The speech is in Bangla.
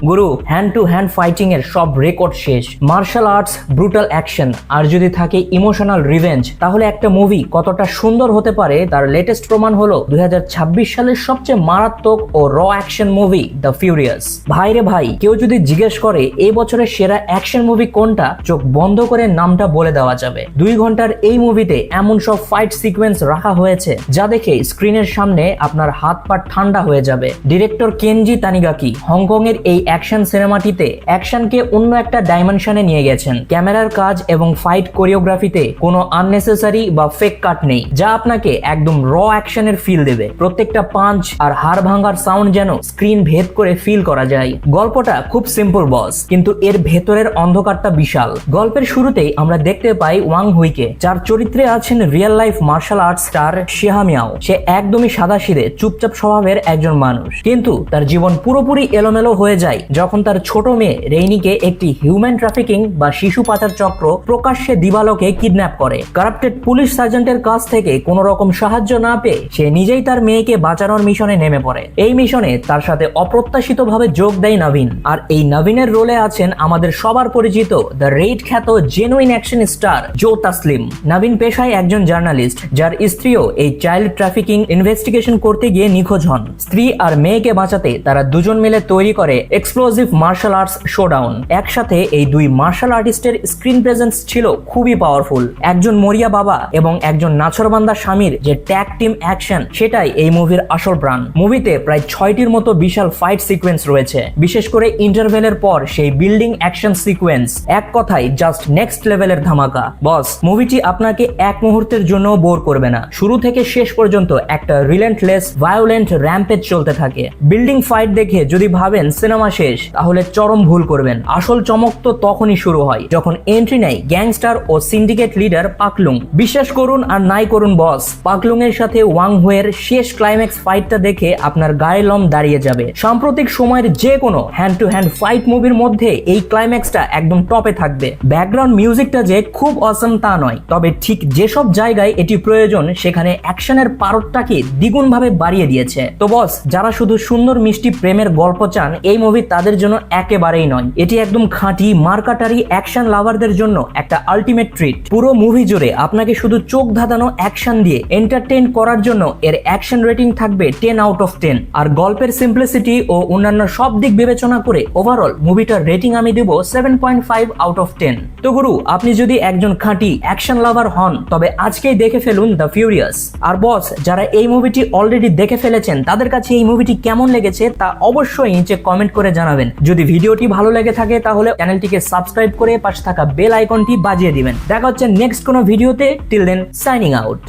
Guru hand to hand fighting এর সব রেকর্ড শেষ, মার্শাল আর্টস, ব্রুটাল অ্যাকশন, আর যদি থাকে ইমোশনাল রিভেঞ্জ, তাহলে একটা মুভি কতটা সুন্দর হতে পারে তার লেটেস্ট প্রমাণ হলো 2026 সালের সবচেয়ে মারাত্মক ও র অ্যাকশন মুভি দ্য ফিউরিয়াস। ভাই রে ভাই, কেউ যদি জিজ্ঞেস করে এই বছরের সেরা অ্যাকশন মুভি কোনটা, চোখ বন্ধ করে নামটা বলে দেওয়া যাবে। 2 ঘন্টার এই মুভিতে এমন সব ফাইট সিকোয়েন্স রাখা হয়েছে যা দেখে স্ক্রিনের সামনে আপনার হাত পা ঠান্ডা হয়ে যাবে। ডিরেক্টর কেনজি তানিগাকি হংকং এর এই অ্যাকশন সিনেমাটিতে অ্যাকশনকে অন্য একটা ডাইমেনশনে নিয়ে গেছেন। ক্যামেরার কাজ এবং ফাইট কোরিওগ্রাফিতে কোনো আননেসেসারি বা ফেক কাট নেই, যা আপনাকে একদম র অ্যাকশনের ফিল দেবে। প্রত্যেকটা পাঞ্চ আর হাড় ভাঙার সাউন্ড যেন স্ক্রিন ভেদ করে ফিল করা যায়। গল্পটা খুব সিম্পল বস, কিন্তু এর ভেতরের অন্ধকারটা বিশাল। গল্পের শুরুতেই আমরা দেখতে পাই ওয়াং হুইকে, যার চরিত্রে আছেন real life martial arts star শিহা মিয়াও। সে একদমই সাদাসিধে চুপচাপ স্বভাবের একজন মানুষ, কিন্তু তার জীবন পুরোপুরি এলোমেলো হয়ে যায় যখন তার ছোট মেয়ে রেইনিকে একটি হিউম্যান ট্রাফিকিং বা শিশু পাচার চক্র প্রকাশ্যে দিবালোকে কিডন্যাপ করে। কারাপ্টেড পুলিশ সার্জেন্টের কাছ থেকে কোনো রকম সাহায্য না পেয়ে সে নিজেই তার মেয়েকে বাঁচানোর মিশনে নেমে পড়ে। এই মিশনে তার সাথে অপ্রত্যাশিতভাবে যোগ দেয় নবীন, আর এই নবীনের রোলে আছেন আমাদের সবার পরিচিত দ্য রেড খ্যাত জেনুইন অ্যাকশন স্টার জো তাসলিম। নবীন পেশায় একজন জার্নালিস্ট, যার স্ত্রীও এই চাইল্ড ট্রাফিকিং ইনভেস্টিগেশন করতে গিয়ে নিখোঁজ হন। স্ত্রী আর মেয়েকে বাঁচাতে তারা দুজন মিলে তৈরি করে এক্সপ্লোসিভ মার্শাল আর্টস শোডাউন। একসাথে এই দুই মার্শাল আর্টিস্টের স্ক্রিন প্রেজেন্স ছিল খুবই পাওয়ারফুল। একজন মরিয়া বাবা এবং একজন নাছরবান্দা স্বামীর যে ট্যাগ টিম অ্যাকশন, সেটাই এই মুভির আসল প্রাণ। মুভিতে প্রায় 6টির মতো বিশাল ফাইট সিকোয়েন্স রয়েছে, বিশেষ করে ইন্টারভেলের পর সেই বিল্ডিং অ্যাকশন সিকোয়েন্স এক কথায় জাস্ট নেক্সট লেভেলের ধামাকা। বস, মুভিটি আপনাকে এক মুহূর্তের জন্য বোর করবে না। শুরু থেকে শেষ পর্যন্ত একটা রিলেন্টলেস ভায়োলেন্ট র্যাম্পেজ চলতে থাকে। বিল্ডিং ফাইট দেখে যদি ভাবেন সিনেমা শেষ, তাহলে চরম ভুল করবেন। আসল চমক তো তখনই শুরু হয় যখন এন্ট্রি নেয় গ্যাংস্টার ও সিন্ডিকেট লিডার পাকলুং। বিশ্বাস করুন আর নাই করুন বস, পাকলুং এর সাথে ওয়াং হুয়ের শেষ ক্লাইম্যাক্স ফাইটটা দেখে আপনার গায়ে লোম দাঁড়িয়ে যাবে। সাম্প্রতিক সময়ের যে কোনো হ্যান্ড টু হ্যান্ড ফাইট মুভির মধ্যে এই ক্লাইম্যাক্সটা একদম টপে থাকবে। ব্যাকগ্রাউন্ড মিউজিকটা যে খুব অসম তা নয়, তবে ঠিক যেসব জায়গায় এটি প্রয়োজন সেখানে অ্যাকশনের পারদটাকে দ্বিগুণ ভাবে বাড়িয়ে দিয়েছে। তো বস, যারা শুধু সুন্দর মিষ্টি প্রেমের গল্প চান, এই মুভি তাদের জন্য একেবারেই নয়। এটি একদম খাঁটি মার্কাটারি অ্যাকশন লাভারদের জন্য একটা আলটিমেট ট্রিট। পুরো মুভি জুড়ে আপনাকে শুধু চোখ ধাঁধানো অ্যাকশন দিয়ে এন্টারটেইন করার জন্য এর অ্যাকশন রেটিং থাকবে 10 আউট অফ 10। আর গল্পের সিম্পলিসিটি ও অন্যান্য সব দিক বিবেচনা করে ওভারঅল মুভিটার রেটিং আমি দেব 7.5 আউট অফ 10। তো গুরু, আপনি যদি একজন খাঁটি অ্যাকশন লাভার হন, তবে আজকেই দেখে ফেলুন দ্য ফিউরিয়াস। আর বস, যারা এই মুভিটি অলরেডি দেখে ফেলেছেন, তাদের কাছে এই মুভিটি কেমন লেগেছে তা অবশ্যই নিচে কমেন্ট করে জানাবেন। যদি ভিডিওটি ভালো লেগে থাকে তাহলে চ্যানেলটিকে সাবস্ক্রাইব করে পাশে থাকা বেল আইকনটি বাজিয়ে দিবেন। দেখা হচ্ছে নেক্সট কোনো ভিডিওতে। Till then, signing out.